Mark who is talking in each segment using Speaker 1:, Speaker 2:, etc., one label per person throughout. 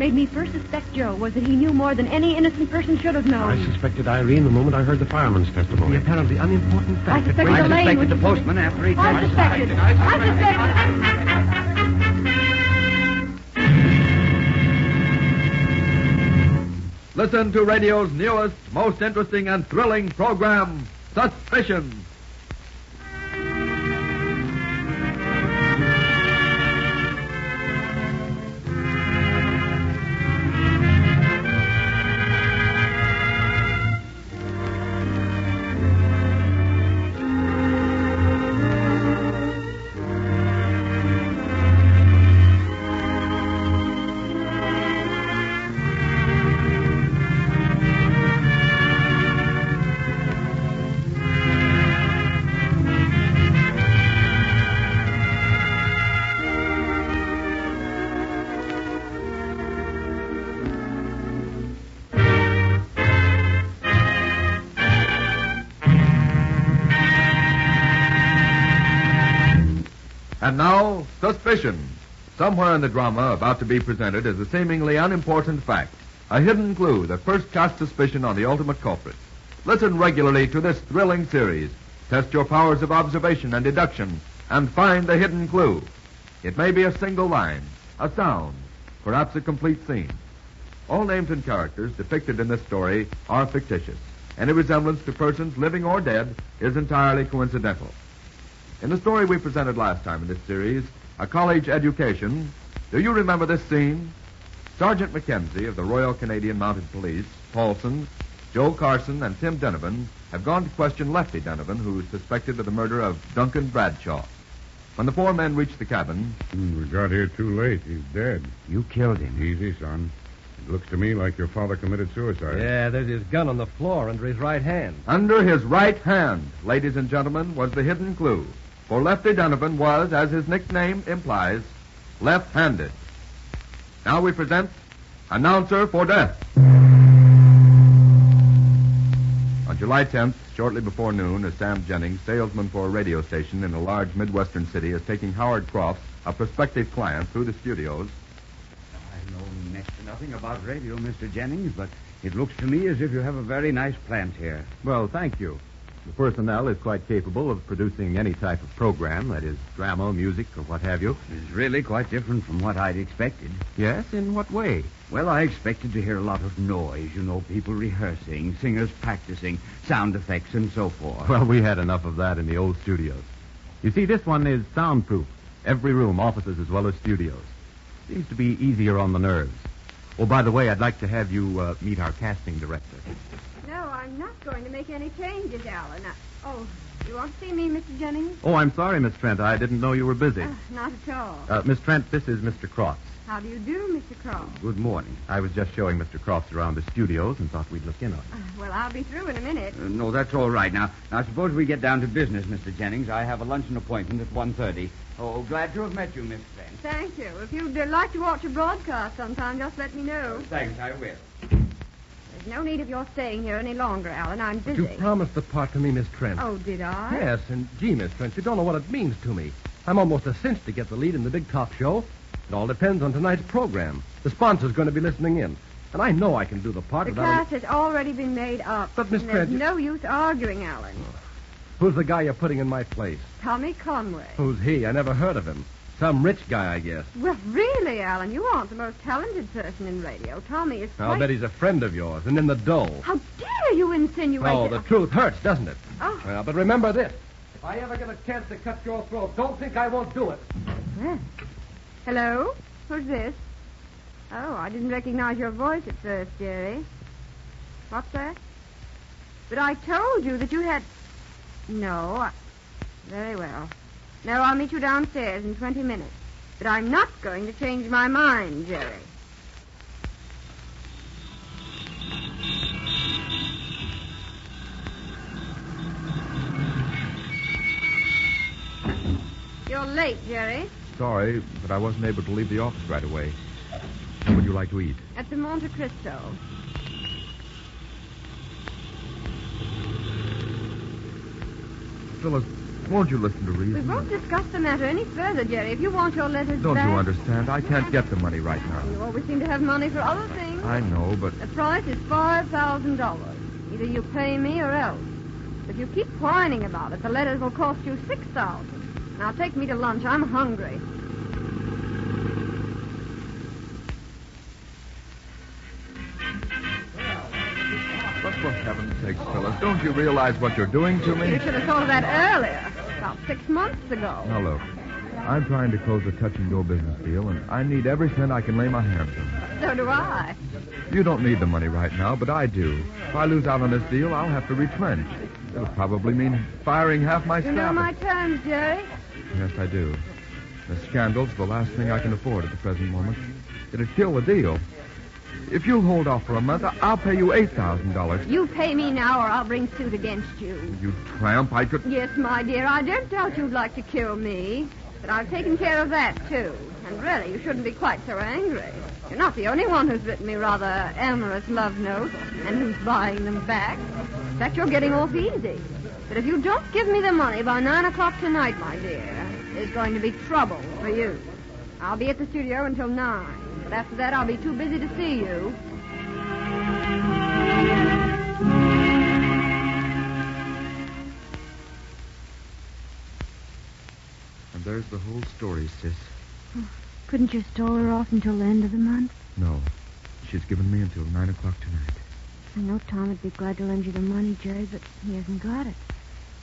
Speaker 1: made me first suspect Joe was that he knew more than any innocent person should have known.
Speaker 2: I suspected Irene the moment I heard the fireman's testimony.
Speaker 3: The apparently unimportant fact.
Speaker 1: I suspected
Speaker 4: the postman after he
Speaker 1: I suspected.
Speaker 5: Listen to radio's newest, most interesting and thrilling program, Suspicion. And now, Suspicion. Somewhere in the drama about to be presented is a seemingly unimportant fact, a hidden clue that first casts suspicion on the ultimate culprit. Listen regularly to this thrilling series. Test your powers of observation and deduction and find the hidden clue. It may be a single line, a sound, perhaps a complete scene. All names and characters depicted in this story are fictitious. Any resemblance to persons living or dead is entirely coincidental. In the story we presented last time in this series, A College Education, do you remember this scene? Sergeant Mackenzie of the Royal Canadian Mounted Police, Paulson, Joe Carson, and Tim Donovan have gone to question Lefty Donovan, who is suspected of the murder of Duncan Bradshaw. When the four men reached the cabin...
Speaker 2: We got here too late. He's dead.
Speaker 3: You killed him.
Speaker 2: Easy, son. It looks to me like your father committed suicide.
Speaker 3: Yeah, there's his gun on the floor under his right hand.
Speaker 5: Under his right hand, ladies and gentlemen, was the hidden clue. For Lefty Donovan was, as his nickname implies, left-handed. Now we present Announcer for Death. On July 10th, shortly before noon, as Sam Jennings, salesman for a radio station in a large Midwestern city, is taking Howard Crofts, a prospective client, through the studios.
Speaker 4: I know next to nothing about radio, Mr. Jennings, but it looks to me as if you have a very nice plant here.
Speaker 6: Well, thank you. The personnel is quite capable of producing any type of program, that is, drama, music, or what have you.
Speaker 4: It's really quite different from what I'd expected.
Speaker 6: Yes? In what way?
Speaker 4: Well, I expected to hear a lot of noise, people rehearsing, singers practicing, sound effects, and so forth.
Speaker 6: Well, we had enough of that in the old studios. You see, this one is soundproof. Every room, offices as well as studios. Seems to be easier on the nerves. Oh, by the way, I'd like to have you meet our casting director.
Speaker 1: No, I'm not going to make any changes, Alan. You want to see me, Mr. Jennings?
Speaker 6: Oh, I'm sorry, Miss Trent. I didn't know you were busy.
Speaker 1: Not at all.
Speaker 6: Miss Trent, this is Mr. Crofts.
Speaker 1: How do you do, Mr. Crofts?
Speaker 6: Good morning. I was just showing Mr. Crofts around the studios and thought we'd look in on him.
Speaker 1: Well, I'll be through in a minute.
Speaker 4: No, that's all right. Now, suppose we get down to business, Mr. Jennings. I have a luncheon appointment at 1:30. Oh, glad to have met you, Miss Trent.
Speaker 1: Thank you. If you'd like to watch a broadcast sometime, just let me know.
Speaker 4: Thanks, I will.
Speaker 1: There's no need of your staying here any longer, Alan. I'm busy.
Speaker 3: You promised the part to me, Miss Trent.
Speaker 1: Oh, did I?
Speaker 3: Yes, and gee, Miss Trent, you don't know what it means to me. I'm almost a cinch to get the lead in the big top show. It all depends on tonight's program. The sponsor's going to be listening in. And I know I can do the part
Speaker 1: The
Speaker 3: without...
Speaker 1: cast has already been made up.
Speaker 3: But, Miss
Speaker 1: There's
Speaker 3: Trent...
Speaker 1: no use arguing, Alan.
Speaker 3: Who's the guy you're putting in my place?
Speaker 1: Tommy Conway.
Speaker 3: Who's he? I never heard of him. Some rich guy, I guess.
Speaker 1: Well, really, Alan, you aren't the most talented person in radio. Tommy is
Speaker 3: I'll bet he's a friend of yours and in the dough.
Speaker 1: How dare you insinuate
Speaker 3: Oh,
Speaker 1: it?
Speaker 3: the truth hurts, doesn't it?
Speaker 1: Oh.
Speaker 3: Well, but remember this. If I ever get a chance to cut your throat, don't think I won't do it.
Speaker 1: Well. Hello? Who's this? Oh, I didn't recognize your voice at first, Jerry. What's that? But I told you that you had... No. Very well. No, I'll meet you downstairs in 20 minutes. But I'm not going to change my mind, Jerry. You're late, Jerry.
Speaker 5: Sorry, but I wasn't able to leave the office right away. What would you like to eat?
Speaker 1: At the Monte Cristo.
Speaker 5: Phyllis, Won't you listen to
Speaker 1: We
Speaker 5: reason?
Speaker 1: won't discuss the matter any further, Jerry. If you want your letters
Speaker 5: Don't
Speaker 1: back...
Speaker 5: you understand? I can't get the money right now.
Speaker 1: You always seem to have money for other things.
Speaker 5: I know, but
Speaker 1: The price is $5,000. Either you pay me or else. If you keep whining about it, the letters will cost you $6,000. Now take me to lunch. I'm hungry.
Speaker 5: but for heaven's sakes, Phyllis, don't you realize what you're doing to me?
Speaker 1: You should have thought of that earlier. About 6 months ago.
Speaker 5: Now, look. I'm trying to close a touch-and-go business deal, and I need every cent I can lay my hands on.
Speaker 1: So do I.
Speaker 5: You don't need the money right now, but I do. If I lose out on this deal, I'll have to retrench. It'll probably mean firing half my
Speaker 1: You
Speaker 5: staff.
Speaker 1: know my terms, Jerry.
Speaker 5: Yes, I do. The scandal's the last thing I can afford at the present moment. It'd kill the deal. If you'll hold off for a month, I'll pay you $8,000.
Speaker 1: You pay me now or I'll bring suit against you.
Speaker 5: You tramp, I could...
Speaker 1: Yes, my dear, I don't doubt you'd like to kill me. But I've taken care of that, too. And really, you shouldn't be quite so angry. You're not the only one who's written me rather amorous love notes and who's buying them back. In fact, you're getting off easy. But if you don't give me the money by 9 o'clock tonight, my dear, there's going to be trouble for you. I'll be at the studio until 9. But after that, I'll be too busy to see you.
Speaker 5: And there's the whole story, sis.
Speaker 1: Couldn't you stall her off until the end of the month?
Speaker 5: No. She's given me until 9 o'clock tonight.
Speaker 1: I know Tom would be glad to lend you the money, Jerry, but he hasn't got it.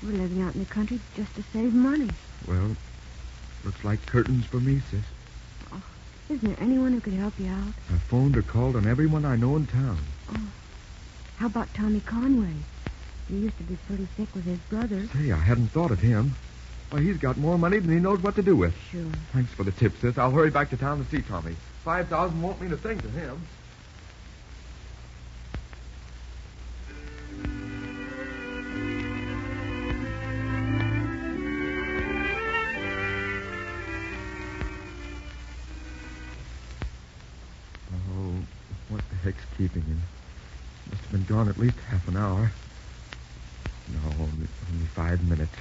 Speaker 1: We're living out in the country just to save money.
Speaker 5: Well, looks like curtains for me, sis.
Speaker 1: Isn't there anyone who could help you out?
Speaker 5: I phoned or called on everyone I know in town.
Speaker 1: How about Tommy Conway? He used to be pretty thick with his brother.
Speaker 5: Say, I hadn't thought of him. Why, he's got more money than he knows what to do with.
Speaker 1: Sure.
Speaker 5: Thanks for the tip, sis. I'll hurry back to town to see Tommy. 5,000 won't mean a thing to him. Oh, what the heck's keeping him? Must have been gone at least half an hour. No, only 5 minutes.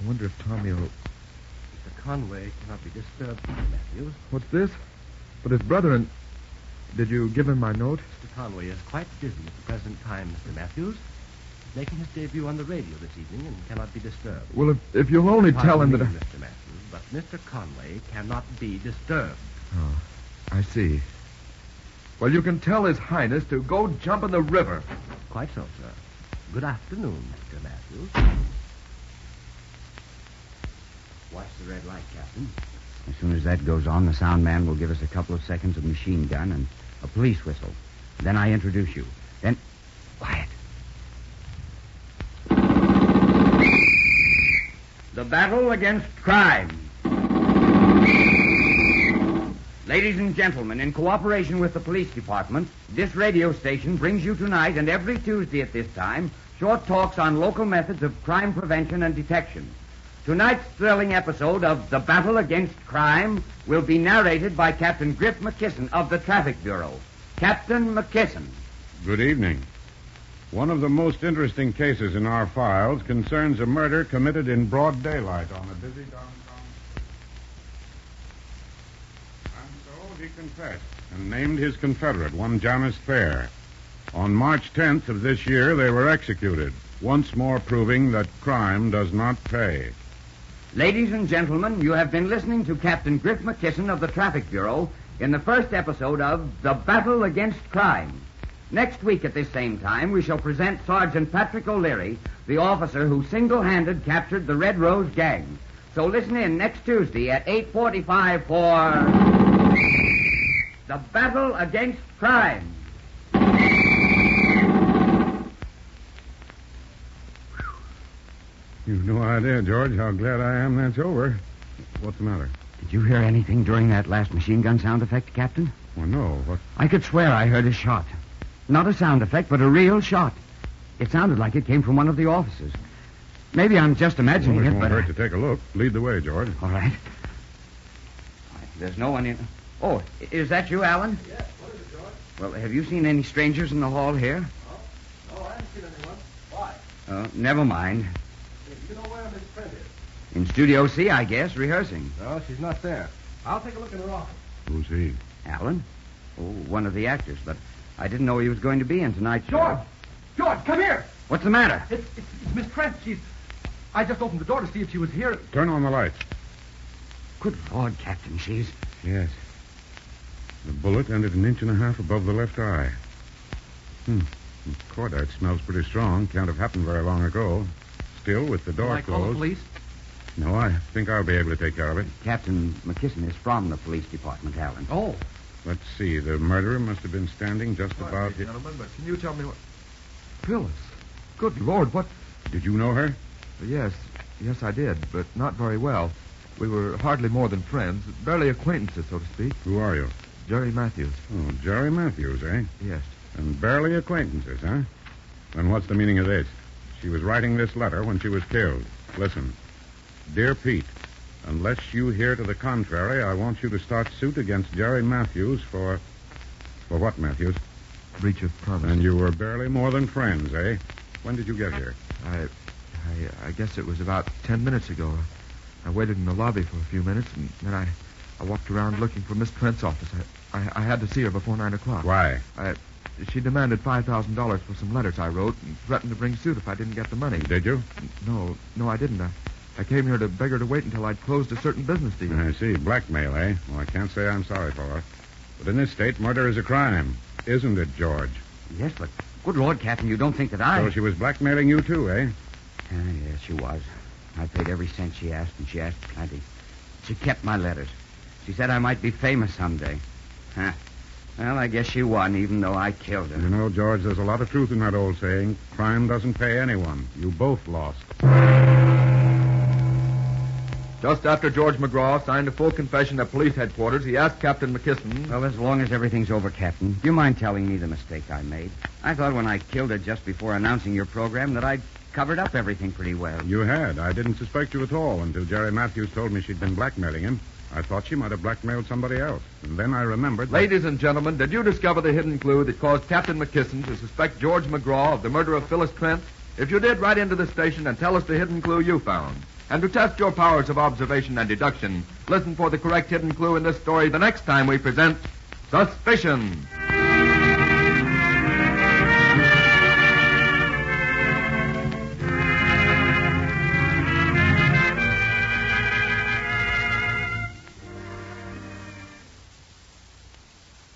Speaker 5: I wonder if Tommy will...
Speaker 3: Mr. Conway cannot be disturbed, Mr. Matthews.
Speaker 5: What's this? But his brother and... Did you give him my note?
Speaker 3: Mr. Conway is quite busy at the present time, Mr. Matthews. He's making his debut on the radio this evening and cannot be disturbed.
Speaker 5: Well, if you'll only tell him that...
Speaker 3: Pardon me, Mr. Matthews, but Mr. Conway cannot be disturbed.
Speaker 5: Oh, I see. Well, you can tell His Highness to go jump in the river.
Speaker 3: Quite so, sir. Good afternoon, Mr. Matthews.
Speaker 4: Watch the red light, Captain. As soon as that goes on, the sound man will give us a couple of seconds of machine gun and a police whistle. Then I introduce you. Then... Quiet. The battle against crime. Ladies and gentlemen, in cooperation with the police department, this radio station brings you tonight and every Tuesday at this time short talks on local methods of crime prevention and detection. Tonight's thrilling episode of The Battle Against Crime will be narrated by Captain Griff McKisson of the Traffic Bureau. Captain McKisson.
Speaker 2: Good evening. One of the most interesting cases in our files concerns a murder committed in broad daylight on a busy downtown street. And so he confessed and named his confederate, one Jonas Fair. On March 10th of this year, they were executed, once more proving that crime does not pay.
Speaker 4: Ladies and gentlemen, you have been listening to Captain Griff McKisson of the Traffic Bureau in the first episode of The Battle Against Crime. Next week at this same time, we shall present Sergeant Patrick O'Leary, the officer who single-handed captured the Red Rose Gang. So listen in next Tuesday at 8:45 for The Battle Against Crime.
Speaker 2: You've no idea, George, how glad I am that's over. What's the matter?
Speaker 4: Did you hear anything during that last machine gun sound effect, Captain?
Speaker 2: Well, no. What?
Speaker 4: I could swear I heard a shot. Not a sound effect, but a real shot. It sounded like it came from one of the officers. Maybe I'm just imagining
Speaker 2: Well, it
Speaker 4: it,
Speaker 2: won't
Speaker 4: but...
Speaker 2: hurt to take a look. Lead the way, George.
Speaker 4: All right. There's no one in... Oh, is that you, Alan?
Speaker 3: Yes, what is it, George?
Speaker 4: Well, have you seen any strangers in the hall here?
Speaker 3: No, I haven't seen anyone. Why?
Speaker 4: Never mind.
Speaker 3: You know where Miss Trent is?
Speaker 4: In Studio C, I guess, rehearsing.
Speaker 3: No, she's not there. I'll take a look in her office.
Speaker 2: Who's he?
Speaker 4: Alan? Oh, one of the actors, but I didn't know he was going to be in tonight's show.
Speaker 3: George! George, come here!
Speaker 4: What's the matter?
Speaker 3: It's Miss Trent. I just opened the door to see if she was here.
Speaker 2: Turn on the lights.
Speaker 4: Good Lord, Captain, she's...
Speaker 2: Yes. The bullet ended an inch and a half above the left eye. Cordite smells pretty strong. Can't have happened very long ago. Still, with the door
Speaker 3: Can I call the
Speaker 2: closed...
Speaker 3: police?
Speaker 2: No, I think I'll be able to take care of it.
Speaker 4: Captain McKisson is from the police department, Alan.
Speaker 3: Oh.
Speaker 2: Let's see. The murderer must have been standing just about...
Speaker 5: Pardon me, gentlemen, but can you tell me what... Phyllis. Good Lord, what...
Speaker 2: Did you know her?
Speaker 5: Yes, I did, but not very well. We were hardly more than friends, barely acquaintances, so to speak.
Speaker 2: Who are you?
Speaker 5: Jerry Matthews.
Speaker 2: Oh, Jerry Matthews, eh?
Speaker 5: Yes.
Speaker 2: And barely acquaintances, huh? Then what's the meaning of this? She was writing this letter when she was killed. Listen. Dear Pete, unless you hear to the contrary, I want you to start suit against Jerry Matthews for... For what, Matthews?
Speaker 5: Breach of promise.
Speaker 2: And you were barely more than friends, eh? When did you get here?
Speaker 5: I guess it was about 10 minutes ago. I waited in the lobby for a few minutes, and then I walked around looking for Miss Trent's office. I had to see her before 9 o'clock.
Speaker 2: Why?
Speaker 5: She demanded $5,000 for some letters I wrote and threatened to bring suit if I didn't get the money.
Speaker 2: Did you?
Speaker 5: No, I didn't. I came here to beg her to wait until I'd closed a certain business deal.
Speaker 2: I see. Blackmail, eh? Well, I can't say I'm sorry for her. But in this state, murder is a crime. Isn't it, George?
Speaker 4: Yes, but good Lord, Captain, you don't think that I...
Speaker 2: So she was blackmailing you, too, eh?
Speaker 4: Yes, she was. I paid every cent she asked, and she asked plenty. She kept my letters. She said I might be famous someday. Huh. Well, I guess she won, even though I killed her.
Speaker 2: You know, George, there's a lot of truth in that old saying. Crime doesn't pay anyone. You both lost.
Speaker 5: Just after George McGraw signed a full confession at police headquarters, he asked Captain McKisson...
Speaker 4: Well, as long as everything's over, Captain, do you mind telling me the mistake I made? I thought when I killed her just before announcing your program that I'd covered up everything pretty well.
Speaker 2: You had. I didn't suspect you at all until Jerry Matthews told me she'd been blackmailing him. I thought she might have blackmailed somebody else. And then I remembered that...
Speaker 5: Ladies and gentlemen, did you discover the hidden clue that caused Captain McKisson to suspect George McGraw of the murder of Phyllis Trent? If you did, write into the station and tell us the hidden clue you found. And to test your powers of observation and deduction, listen for the correct hidden clue in this story the next time we present Suspicion.